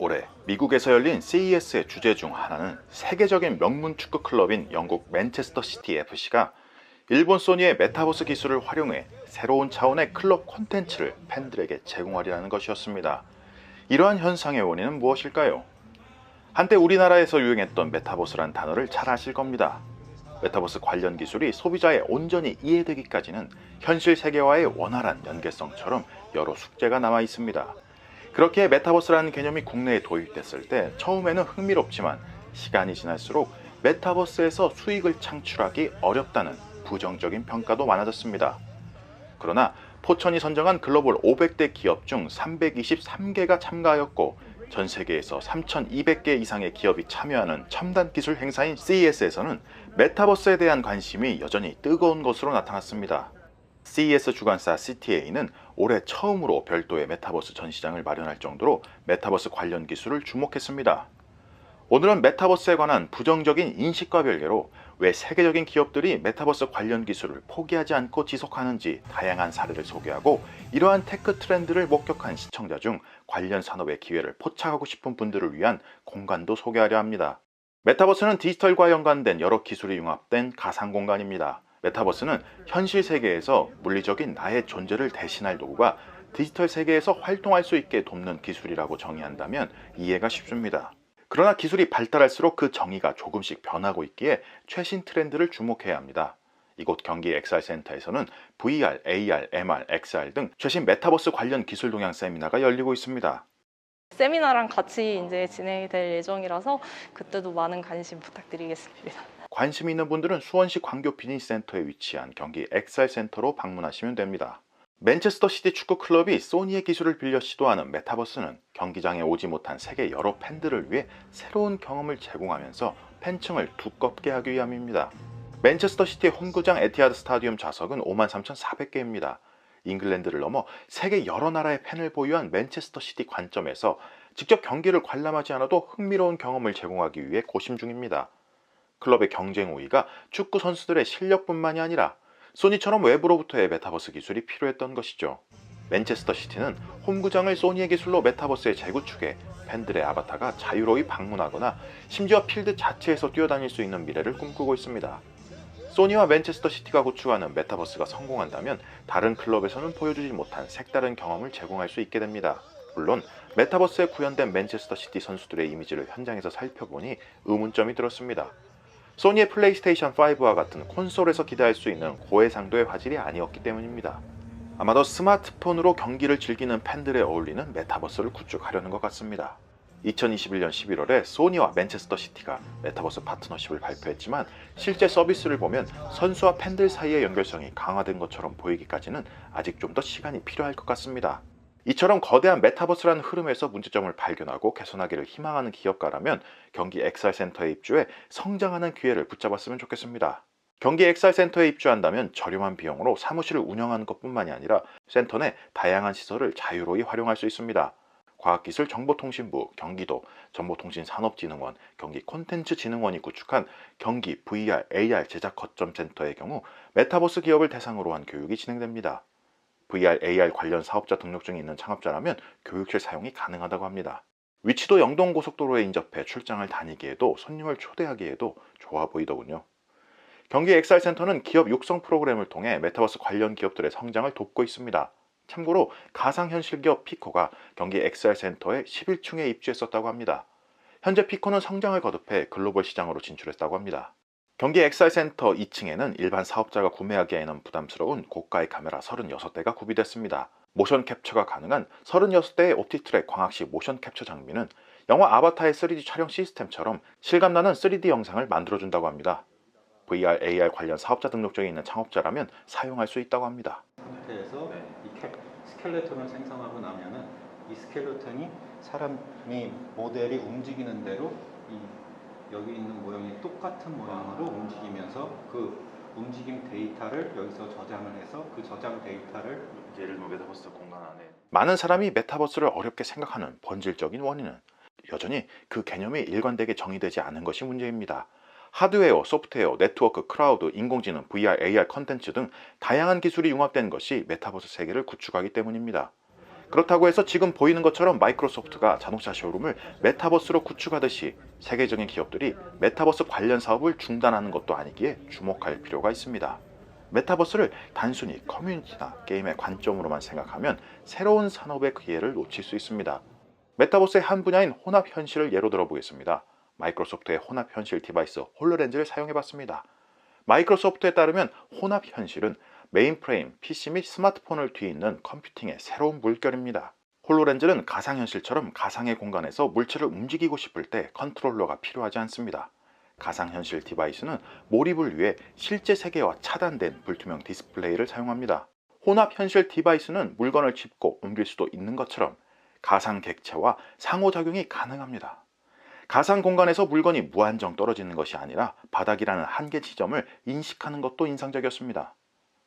올해 미국에서 열린 CES의 주제 중 하나는 세계적인 명문 축구 클럽인 영국 맨체스터 시티 FC가 일본 소니의 메타버스 기술을 활용해 새로운 차원의 클럽 콘텐츠를 팬들에게 제공하리라는 것이었습니다. 이러한 현상의 원인은 무엇일까요? 한때 우리나라에서 유행했던 메타버스란 단어를 잘 아실 겁니다. 메타버스 관련 기술이 소비자에 온전히 이해되기까지는 현실 세계와의 원활한 연계성처럼 여러 숙제가 남아 있습니다. 그렇게 메타버스라는 개념이 국내에 도입됐을 때 처음에는 흥미롭지만 시간이 지날수록 메타버스에서 수익을 창출하기 어렵다는 부정적인 평가도 많아졌습니다. 그러나 포천이 선정한 글로벌 500대 기업 중 323개가 참가하였고 전 세계에서 3,200개 이상의 기업이 참여하는 첨단 기술 행사인 CES에서는 메타버스에 대한 관심이 여전히 뜨거운 것으로 나타났습니다. CES 주관사 CTA는 올해 처음으로 별도의 메타버스 전시장을 마련할 정도로 메타버스 관련 기술을 주목했습니다. 오늘은 메타버스에 관한 부정적인 인식과 별개로 왜 세계적인 기업들이 메타버스 관련 기술을 포기하지 않고 지속하는지 다양한 사례를 소개하고 이러한 테크 트렌드를 목격한 시청자 중 관련 산업의 기회를 포착하고 싶은 분들을 위한 공간도 소개하려 합니다. 메타버스는 디지털과 연관된 여러 기술이 융합된 가상 공간입니다. 메타버스는 현실 세계에서 물리적인 나의 존재를 대신할 도구가 디지털 세계에서 활동할 수 있게 돕는 기술이라고 정의한다면 이해가 쉽습니다. 그러나 기술이 발달할수록 그 정의가 조금씩 변하고 있기에 최신 트렌드를 주목해야 합니다. 이곳 경기 엑살센터에서는 VR, AR, MR, XR 등 최신 메타버스 관련 기술 동향 세미나가 열리고 있습니다. 세미나랑 같이 이제 진행이 될 예정이라서 그때도 많은 관심 부탁드리겠습니다. 관심 있는 분들은 수원시 광교 비즈니스센터에 위치한 경기 엑살센터로 방문하시면 됩니다. 맨체스터 시티 축구 클럽이 소니의 기술을 빌려 시도하는 메타버스는 경기장에 오지 못한 세계 여러 팬들을 위해 새로운 경험을 제공하면서 팬층을 두껍게 하기 위함입니다. 맨체스터 시티의 홈구장 에티하드 스타디움 좌석은 53,400개입니다. 잉글랜드를 넘어 세계 여러 나라의 팬을 보유한 맨체스터 시티 관점에서 직접 경기를 관람하지 않아도 흥미로운 경험을 제공하기 위해 고심 중입니다. 클럽의 경쟁 우위가 축구 선수들의 실력뿐만이 아니라 소니처럼 외부로부터의 메타버스 기술이 필요했던 것이죠. 맨체스터 시티는 홈구장을 소니의 기술로 메타버스에 재구축해 팬들의 아바타가 자유로이 방문하거나 심지어 필드 자체에서 뛰어다닐 수 있는 미래를 꿈꾸고 있습니다. 소니와 맨체스터 시티가 구축하는 메타버스가 성공한다면 다른 클럽에서는 보여주지 못한 색다른 경험을 제공할 수 있게 됩니다. 물론 메타버스에 구현된 맨체스터 시티 선수들의 이미지를 현장에서 살펴보니 의문점이 들었습니다. 소니의 플레이스테이션 5와 같은 콘솔에서 기대할 수 있는 고해상도의 화질이 아니었기 때문입니다. 아마도 스마트폰으로 경기를 즐기는 팬들에 어울리는 메타버스를 구축하려는 것 같습니다. 2021년 11월에 소니와 맨체스터 시티가 메타버스 파트너십을 발표했지만 실제 서비스를 보면 선수와 팬들 사이의 연결성이 강화된 것처럼 보이기까지는 아직 좀 더 시간이 필요할 것 같습니다. 이처럼 거대한 메타버스라는 흐름에서 문제점을 발견하고 개선하기를 희망하는 기업가라면 경기 엑살센터에 입주해 성장하는 기회를 붙잡았으면 좋겠습니다. 경기 엑살센터에 입주한다면 저렴한 비용으로 사무실을 운영하는 것뿐만이 아니라 센터 내 다양한 시설을 자유로이 활용할 수 있습니다. 과학기술정보통신부, 경기도, 정보통신산업진흥원, 경기 콘텐츠진흥원이 구축한 경기 VR, AR 제작 거점 센터의 경우 메타버스 기업을 대상으로 한 교육이 진행됩니다. VR, AR 관련 사업자 등록증이 있는 창업자라면 교육실 사용이 가능하다고 합니다. 위치도 영동고속도로에 인접해 출장을 다니기에도 손님을 초대하기에도 좋아 보이더군요. 경기 엑살센터는 기업 육성 프로그램을 통해 메타버스 관련 기업들의 성장을 돕고 있습니다. 참고로 가상현실 기업 피코가 경기 엑살센터의 11층에 입주했었다고 합니다. 현재 피코는 성장을 거듭해 글로벌 시장으로 진출했다고 합니다. 경기 엑살센터 2층에는 일반 사업자가 구매하기에는 부담스러운 고가의 카메라 36대가 구비됐습니다. 모션 캡처가 가능한 36대의 옵티트랙 광학식 모션 캡처 장비는 영화 아바타의 3D 촬영 시스템처럼 실감나는 3D 영상을 만들어준다고 합니다. VR, AR 관련 사업자 등록증이 있는 창업자라면 사용할 수 있다고 합니다. 상태에서 스켈레톤을 생성하고 나면은 이 스켈레톤이 사람이 모델이 움직이는 대로 여기 있는 모형이 똑같은 모양으로 움직이면서 그 움직임 데이터를 여기서 저장을 해서 그 저장 데이터를 예를 들면 메타버스 공간 안에 많은 사람이 메타버스를 어렵게 생각하는 본질적인 원인은 여전히 그 개념이 일관되게 정의되지 않은 것이 문제입니다. 하드웨어, 소프트웨어, 네트워크, 클라우드, 인공지능, VR, AR 컨텐츠 등 다양한 기술이 융합된 것이 메타버스 세계를 구축하기 때문입니다. 그렇다고 해서 지금 보이는 것처럼 마이크로소프트가 자동차 쇼룸을 메타버스로 구축하듯이 세계적인 기업들이 메타버스 관련 사업을 중단하는 것도 아니기에 주목할 필요가 있습니다. 메타버스를 단순히 커뮤니티나 게임의 관점으로만 생각하면 새로운 산업의 기회를 놓칠 수 있습니다. 메타버스의 한 분야인 혼합현실을 예로 들어보겠습니다. 마이크로소프트의 혼합현실 디바이스 홀로렌즈를 사용해봤습니다. 마이크로소프트에 따르면 혼합현실은 메인프레임, PC 및 스마트폰을 뒤있는 컴퓨팅의 새로운 물결입니다. 홀로렌즈는 가상현실처럼 가상의 공간에서 물체를 움직이고 싶을 때 컨트롤러가 필요하지 않습니다. 가상현실 디바이스는 몰입을 위해 실제 세계와 차단된 불투명 디스플레이를 사용합니다. 혼합현실 디바이스는 물건을 짚고 옮길 수도 있는 것처럼 가상 객체와 상호작용이 가능합니다. 가상 공간에서 물건이 무한정 떨어지는 것이 아니라 바닥이라는 한계 지점을 인식하는 것도 인상적이었습니다.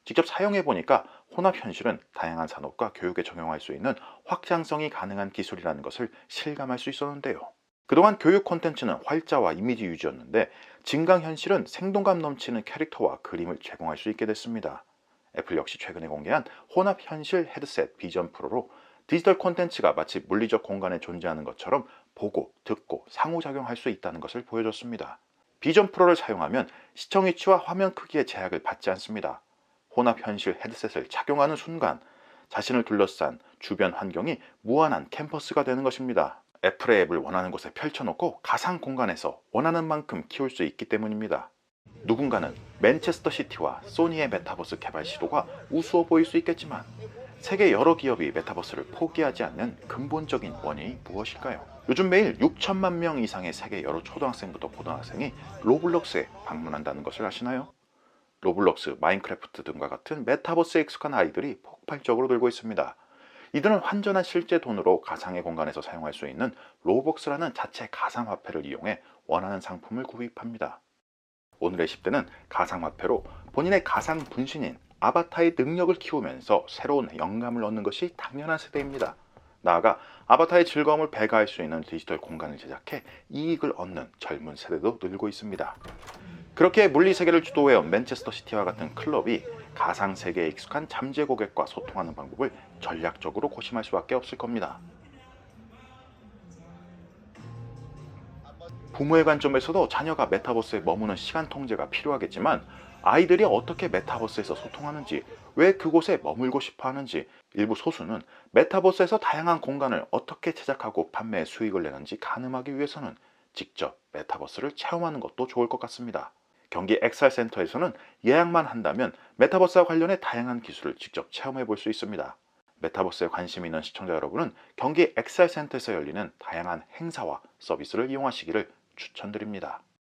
직접 사용해보니까 혼합현실은 다양한 산업과 교육에 적용할 수 있는 확장성이 가능한 기술이라는 것을 실감할 수 있었는데요. 그동안 교육 콘텐츠는 활자와 이미지 유지였는데 증강현실은 생동감 넘치는 캐릭터와 그림을 제공할 수 있게 됐습니다. 애플 역시 최근에 공개한 혼합현실 헤드셋 비전 프로로 디지털 콘텐츠가 마치 물리적 공간에 존재하는 것처럼 보고, 듣고, 상호작용할 수 있다는 것을 보여줬습니다. 비전 프로를 사용하면 시청 위치와 화면 크기의 제약을 받지 않습니다. 혼합현실 헤드셋을 착용하는 순간 자신을 둘러싼 주변 환경이 무한한 캔버스가 되는 것입니다. 애플의 앱을 원하는 곳에 펼쳐놓고 가상 공간에서 원하는 만큼 키울 수 있기 때문입니다. 누군가는 맨체스터 시티와 소니의 메타버스 개발 시도가 우스워 보일 수 있겠지만 세계 여러 기업이 메타버스를 포기하지 않는 근본적인 원인이 무엇일까요? 요즘 매일 6천만 명 이상의 세계 여러 초등학생부터 고등학생이 로블록스에 방문한다는 것을 아시나요? 로블록스, 마인크래프트 등과 같은 메타버스에 익숙한 아이들이 폭발적으로 늘고 있습니다. 이들은 환전한 실제 돈으로 가상의 공간에서 사용할 수 있는 로벅스라는 자체 가상화폐를 이용해 원하는 상품을 구입합니다. 오늘의 10대는 가상화폐로 본인의 가상 분신인 아바타의 능력을 키우면서 새로운 영감을 얻는 것이 당연한 세대입니다. 나아가 아바타의 즐거움을 배가할 수 있는 디지털 공간을 제작해 이익을 얻는 젊은 세대도 늘고 있습니다. 그렇게 물리세계를 주도해온 맨체스터 시티와 같은 클럽이 가상세계에 익숙한 잠재 고객과 소통하는 방법을 전략적으로 고심할 수밖에 없을 겁니다. 부모의 관점에서도 자녀가 메타버스에 머무는 시간 통제가 필요하겠지만 아이들이 어떻게 메타버스에서 소통하는지, 왜 그곳에 머물고 싶어 하는지, 일부 소수는 메타버스에서 다양한 공간을 어떻게 제작하고 판매에 수익을 내는지 가늠하기 위해서는 직접 메타버스를 체험하는 것도 좋을 것 같습니다. 경기 XR센터에서는 예약만 한다면 메타버스와 관련해 다양한 기술을 직접 체험해 볼 수 있습니다. 메타버스에 관심 있는 시청자 여러분은 경기 XR센터에서 열리는 다양한 행사와 서비스를 이용하시기를 추천드립니다.